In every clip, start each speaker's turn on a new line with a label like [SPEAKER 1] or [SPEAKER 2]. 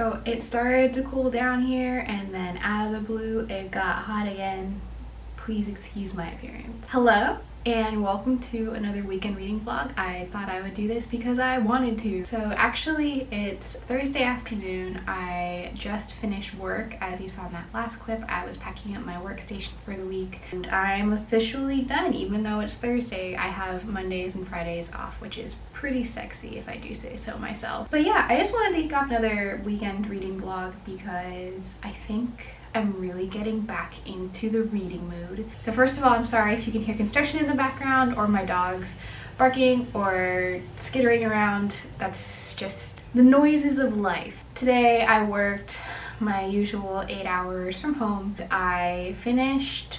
[SPEAKER 1] So it started to cool down here, and then out of the blue it got hot again. Please excuse my appearance. Hello and welcome to another weekend reading vlog. I thought I would do this because I wanted to. So actually it's Thursday afternoon. I just finished work. As you saw in that last clip, I was packing up my workstation for the week and I'm officially done. Even though it's Thursday, I have Mondays and Fridays off, which is pretty sexy if I do say so myself. But yeah, I just wanted to kick off another weekend reading vlog because I think I'm really getting back into the reading mood. So first of all, I'm sorry if you can hear construction in the background or my dogs barking or skittering around. That's just the noises of life. Today I worked my usual 8 hours from home. I finished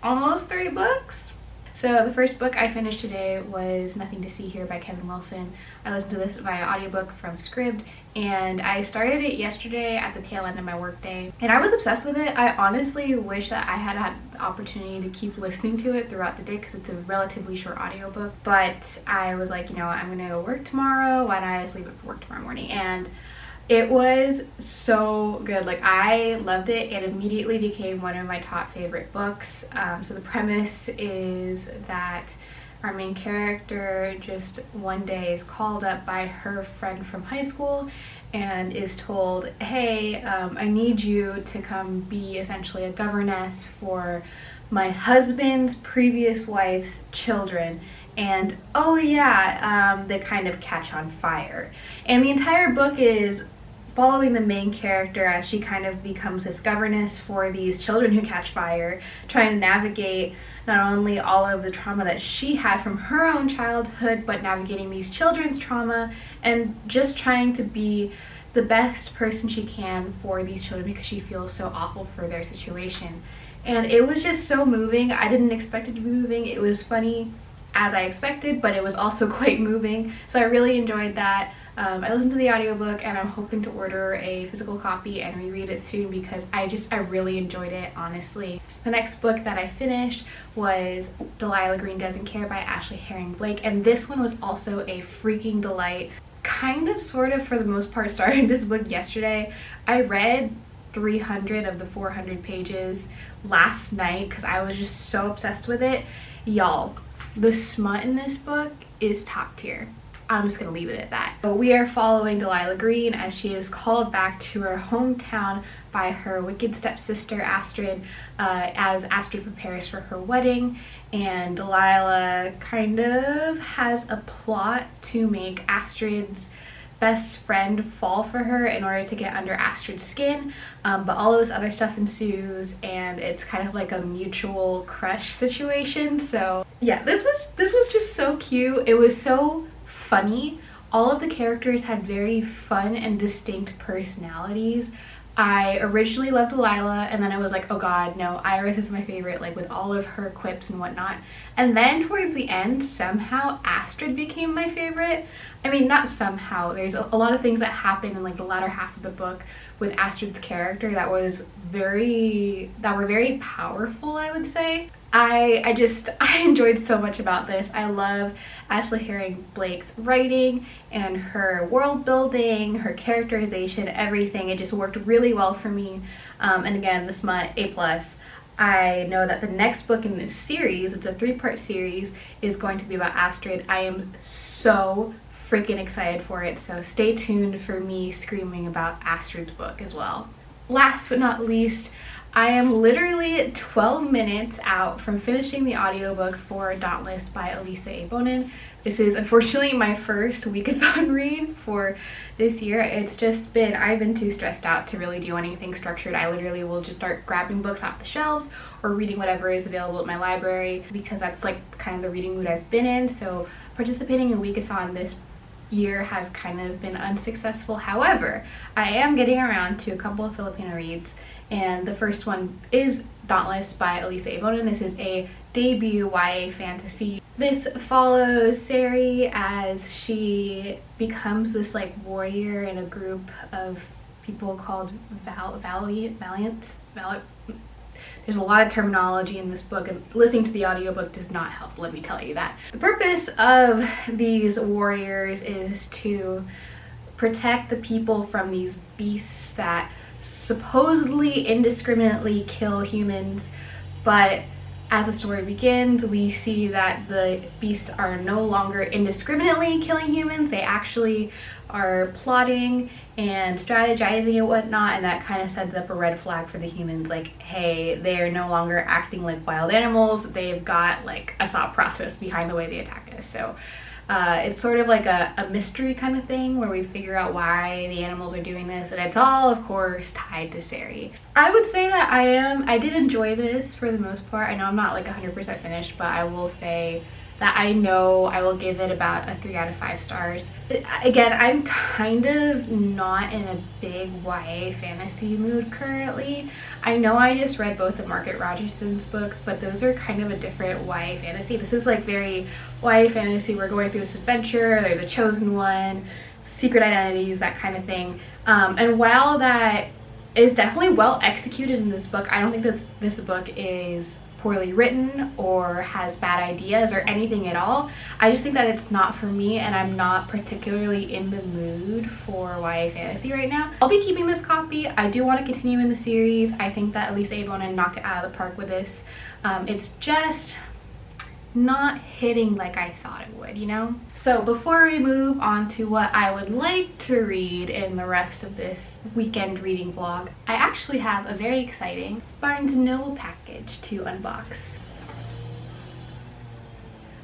[SPEAKER 1] almost 3 books. So the first book I finished today was Nothing to See Here by Kevin Wilson. I listened to this via audiobook from Scribd, and I started it yesterday at the tail end of my workday, and I was obsessed with it. I honestly wish that I had had the opportunity to keep listening to it throughout the day because it's a relatively short audiobook, but I was like, you know what, I'm gonna go work tomorrow. Why don't I just leave it for work tomorrow morning? And it was so good. Like, I loved it. It immediately became one of my top favorite books. So the premise is that our main character just one day is called up by her friend from high school and is told, hey, I need you to come be essentially a governess for my husband's previous wife's children. And oh yeah, they kind of catch on fire. And the entire book is following the main character as she kind of becomes this governess for these children who catch fire, trying to navigate not only all of the trauma that she had from her own childhood, but navigating these children's trauma and just trying to be the best person she can for these children because she feels so awful for their situation. And it was just so moving. I didn't expect it to be moving. It was funny as I expected, but it was also quite moving. So I really enjoyed that. I listened to the audiobook and I'm hoping to order a physical copy and reread it soon because I really enjoyed it, honestly. The next book that I finished was Delilah Green Doesn't Care by Ashley Herring Blake, and this one was also a freaking delight. Kind of, sort of, for the most part, started this book yesterday. I read 300 of the 400 pages last night because I was just so obsessed with it. Y'all, the smut in this book is top tier. I'm just gonna leave it at that. So we are following Delilah Green as she is called back to her hometown by her wicked stepsister Astrid as Astrid prepares for her wedding, and Delilah kind of has a plot to make Astrid's best friend fall for her in order to get under Astrid's skin, but all of this other stuff ensues and it's kind of like a mutual crush situation. So yeah, this was just so cute. It was so funny. All of the characters had very fun and distinct personalities. I originally loved Delilah and then I was like, oh god, no, Iris is my favorite, like with all of her quips and whatnot. And then towards the end, somehow Astrid became my favorite. I mean, not somehow, there's a lot of things that happen in like the latter half of the book with Astrid's character that were very powerful, I would say. I enjoyed so much about this. I love Ashley Herring Blake's writing and her world building, her characterization, everything. It just worked really well for me. And again, the smut, A+. I know that the next book in this series, it's a 3-part series, is going to be about Astrid. I am so freaking excited for it, so stay tuned for me screaming about Astrid's book as well. Last but not least, I am literally 12 minutes out from finishing the audiobook for Dauntless by Elisa A. Bonin. This is unfortunately my first weekathon read for this year. It's just been, I've been too stressed out to really do anything structured. I literally will just start grabbing books off the shelves or reading whatever is available at my library because that's like kind of the reading mood I've been in. So participating in weekathon this year has kind of been unsuccessful. However, I am getting around to a couple of Filipino reads, and the first one is Dauntless by Elisa A. Bonin. This is a debut YA fantasy. This follows Sari as she becomes this like warrior in a group of people called Valiant. There's a lot of terminology in this book, and listening to the audiobook does not help, let me tell you that. The purpose of these warriors is to protect the people from these beasts that supposedly indiscriminately kill humans, but as the story begins, we see that the beasts are no longer indiscriminately killing humans. They actually are plotting and strategizing and whatnot, and that kind of sets up a red flag for the humans, like, hey, they are no longer acting like wild animals. They've got like a thought process behind the way they attack us. So it's sort of like a mystery kind of thing where we figure out why the animals are doing this, and it's all, of course, tied to Sari. I would say that I did enjoy this for the most part. I know I'm not like 100% finished, but I will say that I know I will give it about a 3 out of 5 stars. Again, I'm kind of not in a big YA fantasy mood currently. I know I just read both of Margaret Rogerson's books, but those are kind of a different YA fantasy. This is like very YA fantasy. We're going through this adventure, there's a chosen one, secret identities, that kind of thing. And while that is definitely well executed in this book, I don't think that this book is poorly written or has bad ideas or anything at all. I just think that it's not for me, and I'm not particularly in the mood for YA fantasy right now. I'll be keeping this copy. I do want to continue in the series. I think that at least Avon knocked it out of the park with this. It's just not hitting like I thought it would, you know? So before we move on to what I would like to read in the rest of this weekend reading vlog, I actually have a very exciting Barnes & Noble package to unbox.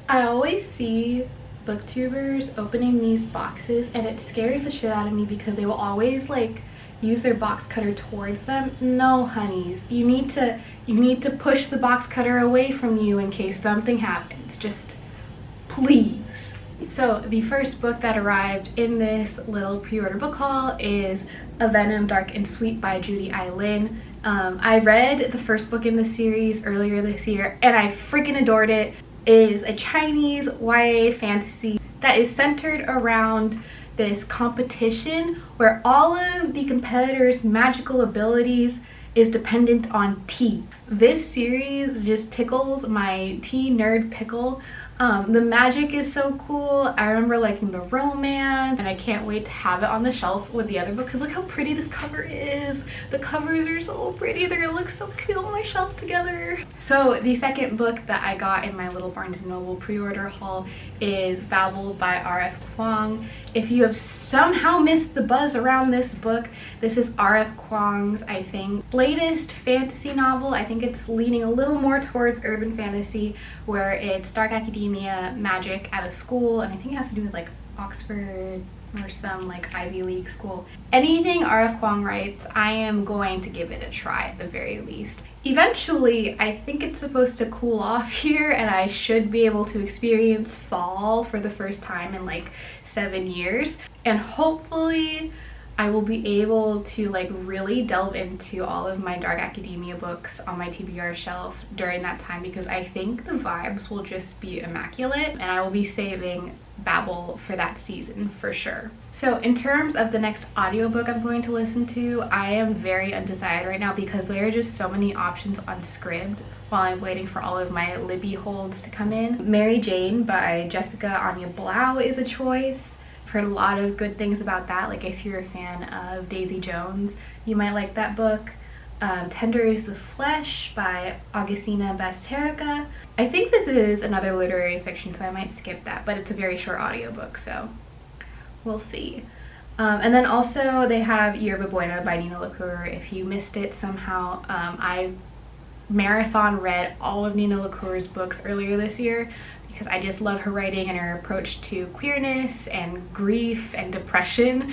[SPEAKER 1] I always see booktubers opening these boxes and it scares the shit out of me because they will always like use their box cutter towards them. No, honeys, you need to push the box cutter away from you in case something happens. Just please. So the first book that arrived in this little pre-order book haul is A Venom Dark and Sweet by Judy I. Lin. I read the first book in the series earlier this year and I freaking adored it. It is a Chinese YA fantasy that is centered around this competition where all of the competitors' magical abilities is dependent on tea. This series just tickles my tea nerd pickle. The magic is so cool. I remember liking the romance, and I can't wait to have it on the shelf with the other book because look how pretty this cover is. The covers are so pretty. They're gonna look so cute on my shelf together. So the second book that I got in my little Barnes & Noble pre-order haul is Babel by R.F. Kuang. If you have somehow missed the buzz around this book, this is R.F. Kuang's, I think, latest fantasy novel. I think it's leaning a little more towards urban fantasy, where it's dark academia, magic at a school, and I think it has to do with like Oxford or some like Ivy League school. Anything R.F. Kuang writes, I am going to give it a try at the very least. Eventually, I think it's supposed to cool off here and I should be able to experience fall for the first time in like 7 years. And hopefully I will be able to like really delve into all of my dark academia books on my TBR shelf during that time, because I think the vibes will just be immaculate and I will be saving Babel for that season for sure. So in terms of the next audiobook I'm going to listen to, I am very undecided right now because there are just so many options on Scribd while I'm waiting for all of my Libby holds to come in. Mary Jane by Jessica Anya Blau is a choice. I've heard a lot of good things about that. Like if you're a fan of Daisy Jones, you might like that book. Tender is the Flesh by Augustina Basterrica. I think this is another literary fiction, so I might skip that, but it's a very short audiobook, so we'll see. And then also they have Yerba Buena by Nina LaCour. If you missed it somehow, I marathon read all of Nina LaCour's books earlier this year because I just love her writing and her approach to queerness and grief and depression.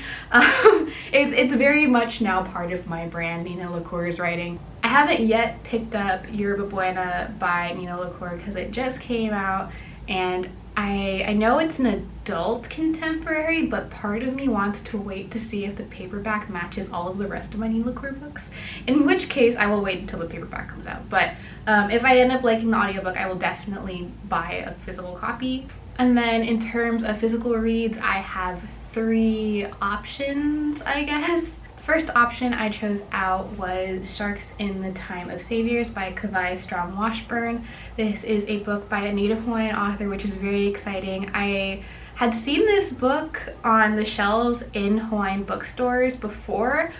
[SPEAKER 1] It's very much now part of my brand, Nina LaCour's writing. I haven't yet picked up Yerba Buena by Nina LaCour because it just came out, and I know it's an adult contemporary, but part of me wants to wait to see if the paperback matches all of the rest of my Nina LaCour books, in which case I will wait until the paperback comes out. But if I end up liking the audiobook, I will definitely buy a physical copy. And then in terms of physical reads, I have 3 options, I guess. First option I chose out was Sharks in the Time of Saviors by Kavai Strom Washburn. This is a book by a Native Hawaiian author, which is very exciting. I had seen this book on the shelves in Hawaiian bookstores before,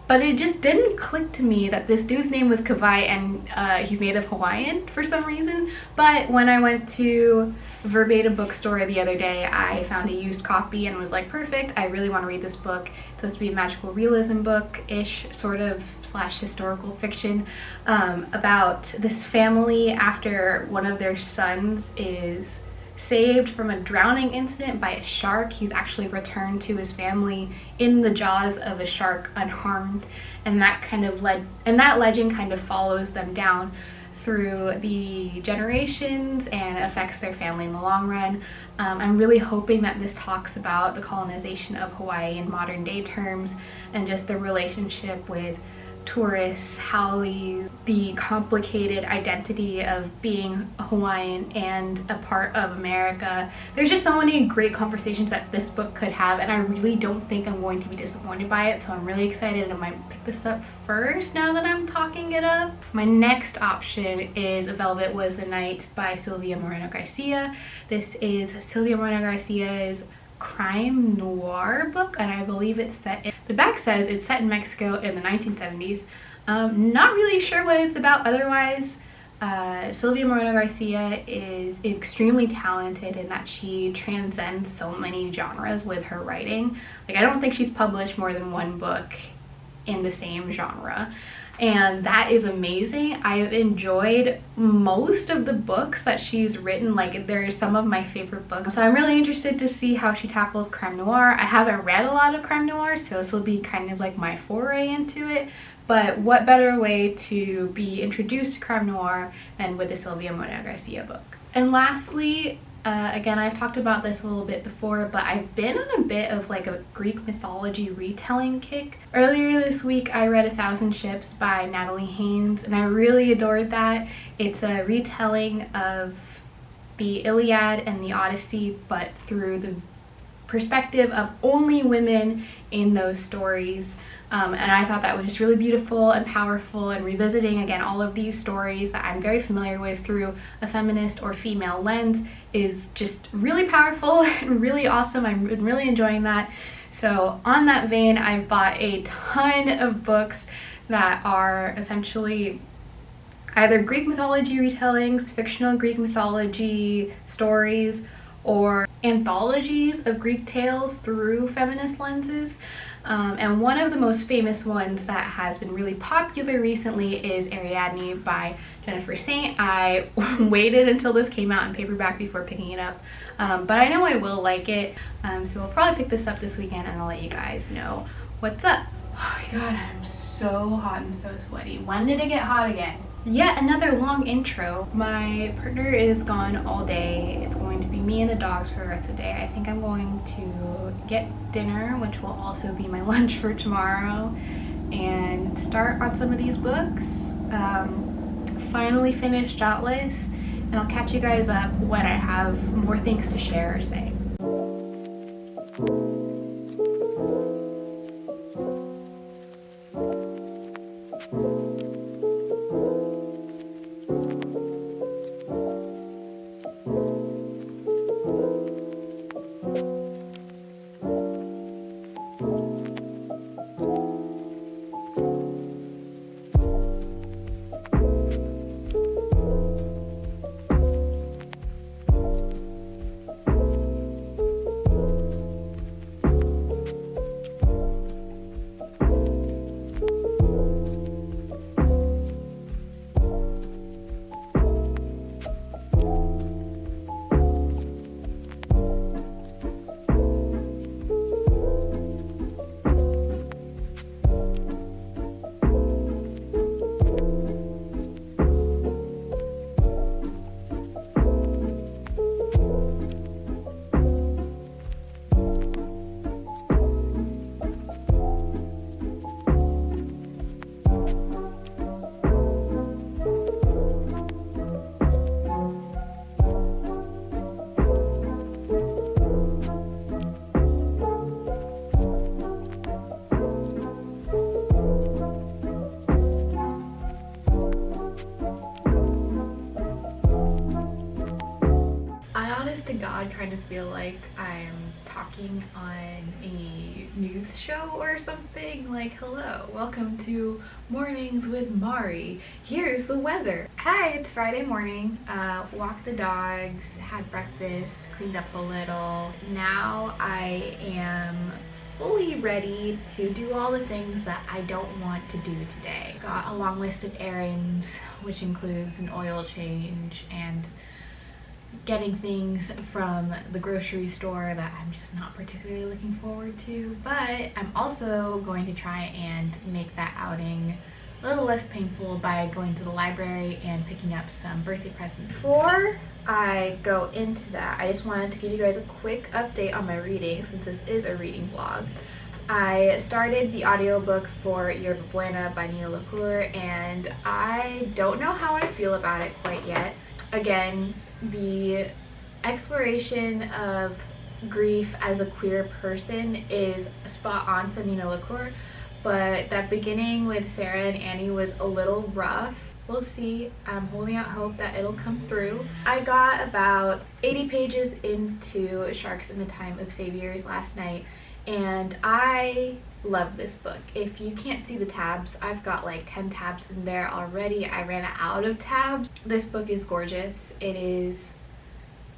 [SPEAKER 1] but it just didn't click to me that this dude's name was Kawai and he's native Hawaiian for some reason. But when I went to Verbatim bookstore the other day, I found a used copy and was like, perfect, I really want to read this book. It's supposed to be a magical realism book-ish, sort of, / historical fiction, about this family after one of their sons is saved from a drowning incident by a shark. He's actually returned to his family in the jaws of a shark unharmed, and that legend kind of follows them down through the generations and affects their family in the long run. I'm really hoping that this talks about the colonization of Hawaii in modern day terms and just the relationship with tourists, haole, the complicated identity of being a Hawaiian and a part of America. There's just so many great conversations that this book could have, and I really don't think I'm going to be disappointed by it, so I'm really excited. I might pick this up first now that I'm talking it up. My next option is A Velvet Was the Night by Silvia Moreno Garcia. This is Silvia Moreno Garcia's crime noir book, and I believe it's set in, the back says it's set in Mexico in the 1970s. Not really sure what it's about otherwise. Silvia Moreno Garcia is extremely talented in that she transcends so many genres with her writing. Like, I don't think she's published more than one book in the same genre, and that is amazing. I've enjoyed most of the books that she's written. Like, they're some of my favorite books, so I'm really interested to see how she tackles crime noir. I haven't read a lot of crime noir, so this will be kind of like my foray into it, but what better way to be introduced to crime noir than with the Silvia Moreno Garcia book. And lastly, again, I've talked about this a little bit before, but I've been on a bit of like a Greek mythology retelling kick. Earlier this week, I read 1,000 Ships by Natalie Haynes, and I really adored that. It's a retelling of the Iliad and the Odyssey, but through the perspective of only women in those stories. And I thought that was just really beautiful and powerful, and revisiting again all of these stories that I'm very familiar with through a feminist or female lens is just really powerful and really awesome. I'm really enjoying that. So on that vein, I've bought a ton of books that are essentially either Greek mythology retellings, fictional Greek mythology stories, or anthologies of Greek tales through feminist lenses. And one of the most famous ones that has been really popular recently is Ariadne by Jennifer Saint. I waited until this came out in paperback before picking it up, but I know I will like it, so I'll probably pick this up this weekend and I'll let you guys know what's up. Oh my god, I'm so hot and so sweaty. When did it get hot again? Yet another long intro. My partner is gone all day. It's going to be me and the dogs for the rest of the day. I think I'm going to get dinner, which will also be my lunch for tomorrow, and start on some of these books. Finally finished Dauntless, and I'll catch you guys up when I have more things to share or say. trying to feel like I'm talking on a news show or something. Like, hello, welcome to Mornings with Mari. Here's the weather. Hi, it's Friday morning. Walked the dogs, had breakfast, cleaned up a little. Now I am fully ready to do all the things that I don't want to do today. Got a long list of errands, which includes an oil change and getting things from the grocery store that I'm just not particularly looking forward to. But I'm also going to try and make that outing a little less painful by going to the library and picking up some birthday presents. Before I go into that, I just wanted to give you guys a quick update on my reading since this is a reading vlog. I started the audiobook for Yerba Buena by Nina LaCour, and I don't know how I feel about it quite yet. Again, the exploration of grief as a queer person is spot on for Nina LaCour, but that beginning with Sarah and Annie was a little rough. We'll see. I'm holding out hope that it'll come through. I got about 80 pages into Sharks in the Time of Saviors last night, and I love this book. If you can't see the tabs, I've got like 10 tabs in there already. I ran out of tabs. This book is gorgeous. It is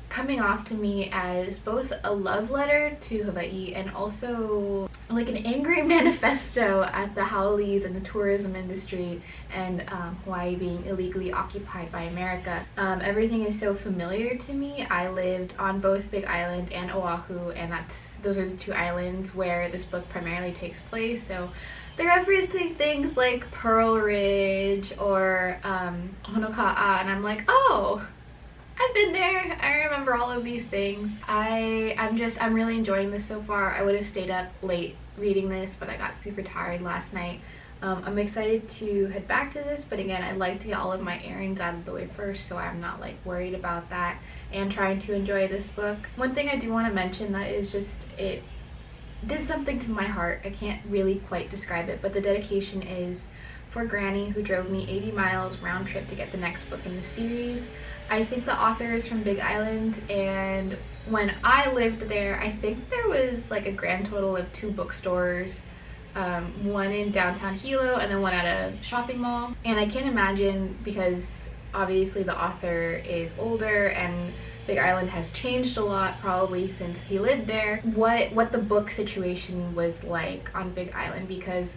[SPEAKER 1] coming off to me as both a love letter to Hawaii and also like an angry manifesto at the haoles and the tourism industry and Hawaii being illegally occupied by America. Everything is so familiar to me. I lived on both Big Island and Oahu, and those are the two islands where this book primarily takes place. So they're referencing things like Pearl Ridge or Honoka'a, and I'm like, oh, I've been there. I remember all of these things. I'm really enjoying this so far. I would have stayed up late reading this, but I got super tired last night. I'm excited to head back to this, but again, I'd like to get all of my errands out of the way first so I'm not like worried about that and trying to enjoy this book. One thing I do want to mention that is just, it did something to my heart. I can't really quite describe it, but the dedication is for Granny, who drove me 80 miles round trip to get the next book in the series. I think the author is from Big Island, and when I lived there, I think there was like a grand total of 2 bookstores, one in downtown Hilo and then one at a shopping mall. And I can't imagine, because obviously the author is older and Big Island has changed a lot probably since he lived there, what the book situation was like on Big Island, because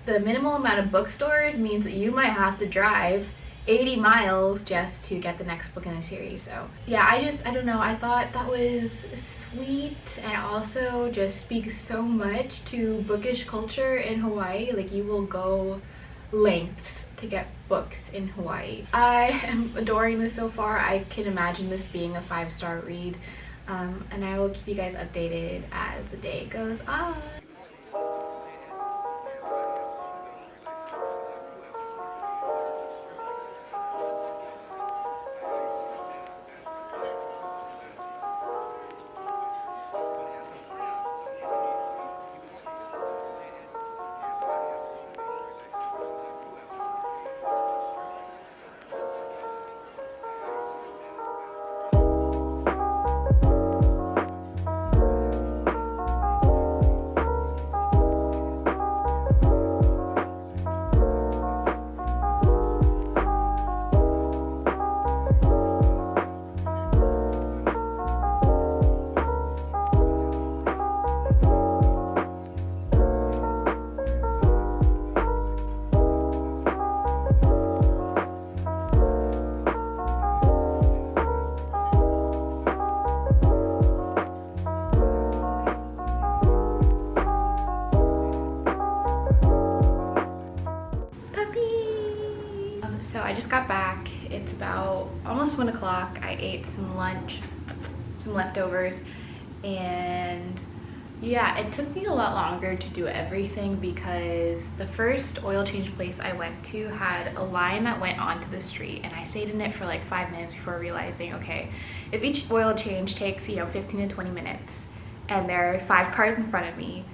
[SPEAKER 1] the minimal amount of bookstores means that you might have to drive 80 miles just to get the next book in the series. So yeah, I don't know, I thought that was sweet, and also just speaks so much to bookish culture in Hawaii. Like, you will go lengths to get books in Hawaii. I am adoring this so far. I can imagine this being a 5-star read, and I will keep you guys updated as the day goes on. So I just got back. It's about almost 1 o'clock. I ate some lunch, some leftovers, and yeah, it took me a lot longer to do everything because the first oil change place I went to had a line that went onto the street, and I stayed in it for like 5 minutes before realizing, okay, if each oil change takes, 15 to 20 minutes and there are 5 cars in front of me,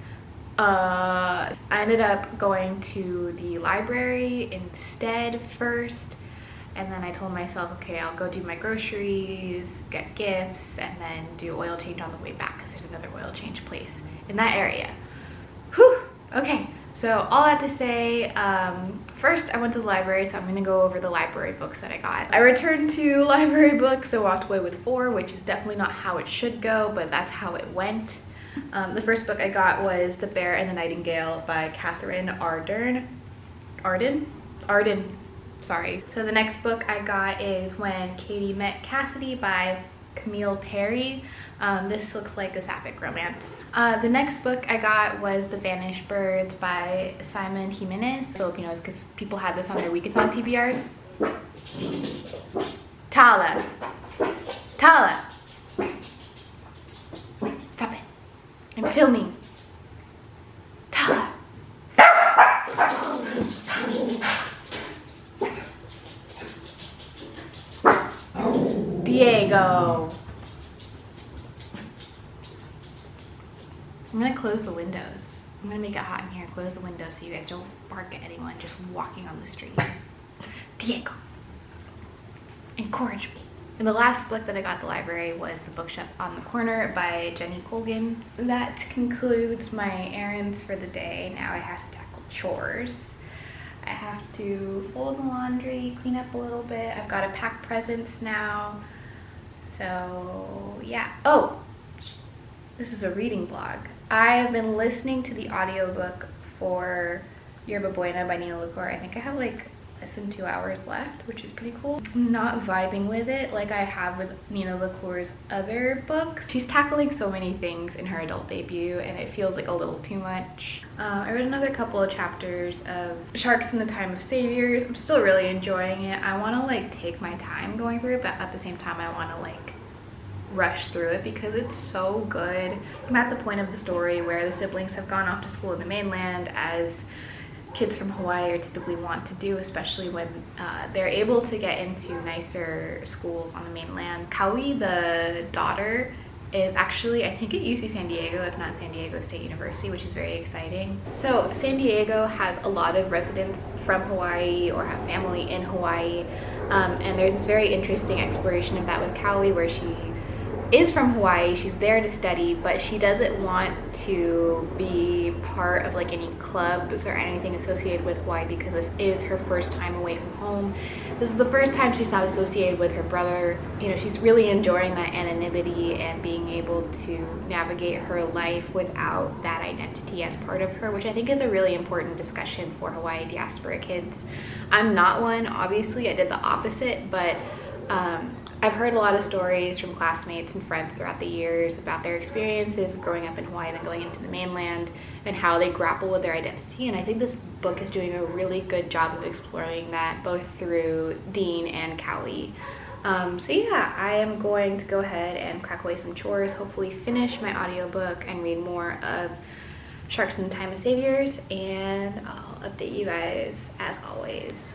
[SPEAKER 1] I ended up going to the library instead first, and then I told myself, okay, I'll go do my groceries, get gifts, and then do oil change on the way back because there's another oil change place in that area. Whew, okay. So all that to say, first I went to the library, so I'm gonna go over the library books that I got. I returned to library books, so walked away with 4, which is definitely not how it should go, but that's how it went. The first book I got was The Bear and the Nightingale by Catherine Arden, sorry. So the next book I got is When Katie Met Cassidy by Camille Perry. This looks like a sapphic romance. The next book I got was The Vanished Birds by Simon Jimenez. Filipinos, because people had this on their weekathon TBRs. Tala. Tala. Stop it. I'm filming. Tala. Diego. I'm gonna close the windows. I'm gonna make it hot in here. Close the windows so you guys don't bark at anyone just walking on the street. Diego. Incorrigible. And the last book that I got at the library was The Bookshelf on the Corner by Jenny Colgan. That concludes my errands for the day. Now I have to tackle chores. I have to fold the laundry, clean up a little bit. I've got to pack presents now. So yeah. Oh, this is a reading blog. I have been listening to the audiobook for Yerba Buena by Nina LaCour. I think I have like less than 2 hours left, which is pretty cool. I'm not vibing with it like I have with Nina LaCour's other books. She's tackling so many things in her adult debut and it feels like a little too much. I read another couple of chapters of Sharks in the Time of Saviors. I'm still really enjoying it. I want to like take my time going through it, but at the same time I want to like rush through it because it's so good. I'm at the point of the story where the siblings have gone off to school in the mainland, as kids from Hawaii are typically want to do, especially when they're able to get into nicer schools on the mainland. Hoowee, the daughter, is actually, I think, at UC San Diego, if not San Diego State University, which is very exciting. So San Diego has a lot of residents from Hawaii or have family in Hawaii, and there's this very interesting exploration of that with Hoowee, where she is from Hawaii, she's there to study, but she doesn't want to be part of like any clubs or anything associated with Hawaii because this is her first time away from home. This is the first time she's not associated with her brother. You know, she's really enjoying that anonymity and being able to navigate her life without that identity as part of her, which I think is a really important discussion for Hawaii diaspora kids. I'm not one, obviously, I did the opposite, but I've heard a lot of stories from classmates and friends throughout the years about their experiences of growing up in Hawaii and then going into the mainland and how they grapple with their identity. And I think this book is doing a really good job of exploring that, both through Dean and Hoowee. So yeah, I am going to go ahead and crack away some chores, hopefully finish my audiobook and read more of Sharks in the Time of Saviors, and I'll update you guys as always.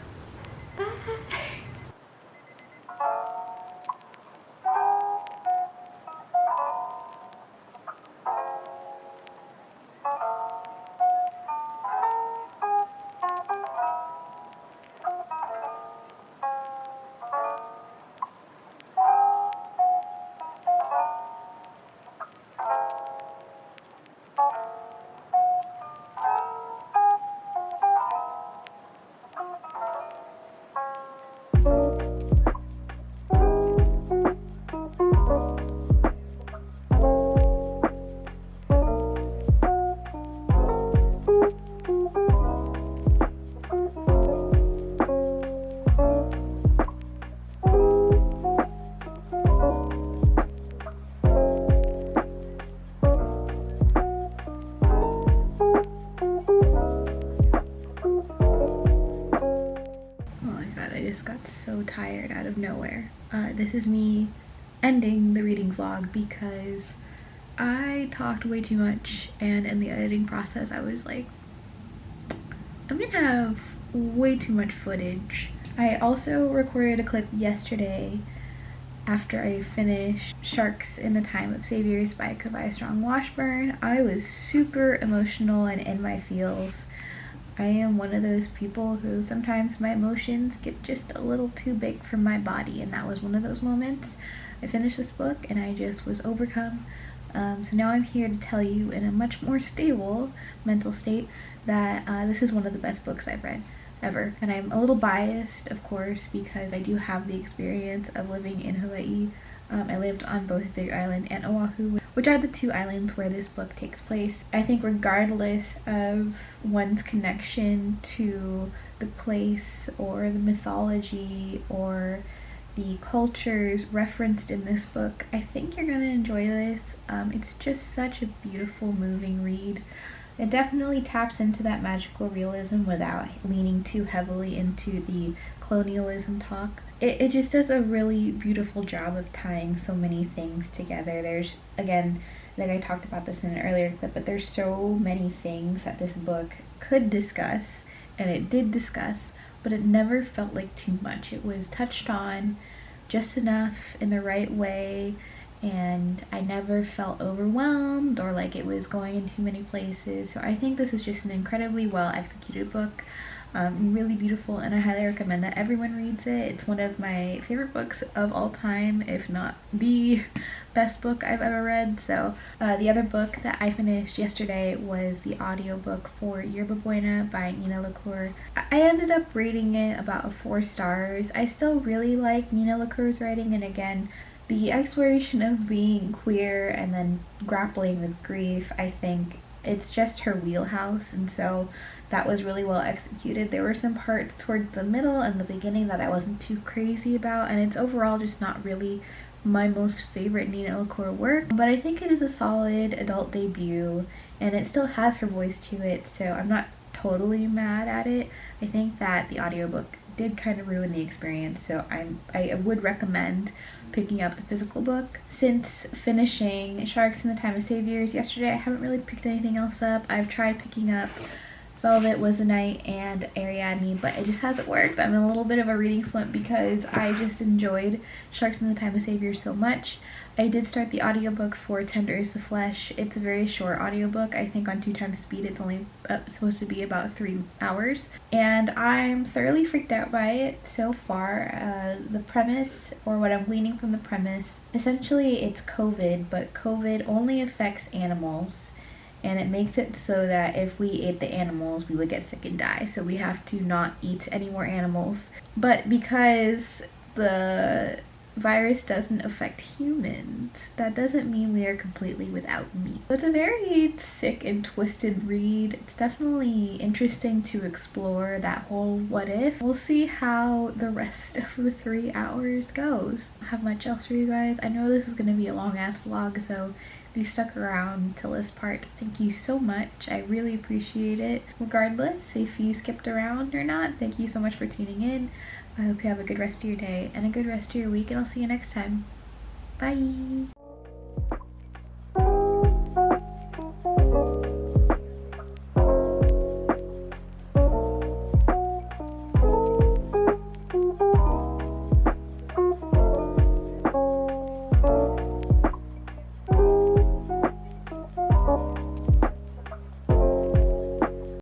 [SPEAKER 1] Bye! Got so tired out of nowhere. This is me ending the reading vlog because I talked way too much, and in the editing process I was like, I'm gonna have way too much footage. I also recorded a clip yesterday after I finished Sharks in the Time of Saviors by Kavai Strong Washburn. I was super emotional and in my feels. I am one of those people who sometimes my emotions get just a little too big for my body, and that was one of those moments. I finished this book and I just was overcome. So now I'm here to tell you in a much more stable mental state that this is one of the best books I've read ever. And I'm a little biased, of course, because I do have the experience of living in Hawaii. I lived on both Big Island and Oahu, which are the two islands where this book takes place. I think regardless of one's connection to the place or the mythology or the cultures referenced in this book, I think you're gonna enjoy this. It's just such a beautiful, moving read. It definitely taps into that magical realism without leaning too heavily into the colonialism talk. It just does a really beautiful job of tying so many things together. There's, again, like I talked about this in an earlier clip, but there's so many things that this book could discuss, and it did discuss, but it never felt like too much. It was touched on just enough in the right way, and I never felt overwhelmed or like it was going in too many places. So I think this is just an incredibly well executed book. Really beautiful, and I highly recommend that everyone reads it. It's one of my favorite books of all time, if not the best book I've ever read. So the other book that I finished yesterday was the audiobook for Yerba Buena by Nina LaCour. I ended up rating it about 4 stars. I still really like Nina LaCour's writing, and again, the exploration of being queer and then grappling with grief, I think it's just her wheelhouse, and so that was really well executed. There were some parts towards the middle and the beginning that I wasn't too crazy about, and it's overall just not really my most favorite Nina LaCour work, but I think it is a solid adult debut, and it still has her voice to it, so I'm not totally mad at it. I think that the audiobook did kind of ruin the experience, so I would recommend picking up the physical book. Since finishing Sharks in the Time of Saviors yesterday, I haven't really picked anything else up. I've tried picking up Velvet Was the Night and Ariadne, but it just hasn't worked. I'm in a little bit of a reading slump because I just enjoyed Sharks in the Time of Saviors so much. I did start the audiobook for Tender is the Flesh. It's a very short audiobook. I think on 2x speed it's only supposed to be about 3 hours. And I'm thoroughly freaked out by it so far. The premise, or what I'm gleaning from the premise, essentially it's COVID, but COVID only affects animals. And it makes it so that if we ate the animals, we would get sick and die. So we have to not eat any more animals. But because the virus doesn't affect humans, that doesn't mean we are completely without meat. It's a very sick and twisted read. It's definitely interesting to explore that whole what if. We'll see how the rest of the 3 hours goes. I don't have much else for you guys. I know this is going to be a long ass vlog, so if you stuck around till this part, thank you so much. I really appreciate it. Regardless if you skipped around or not, thank you so much for tuning in. I hope you have a good rest of your day and a good rest of your week, and I'll see you next time. Bye!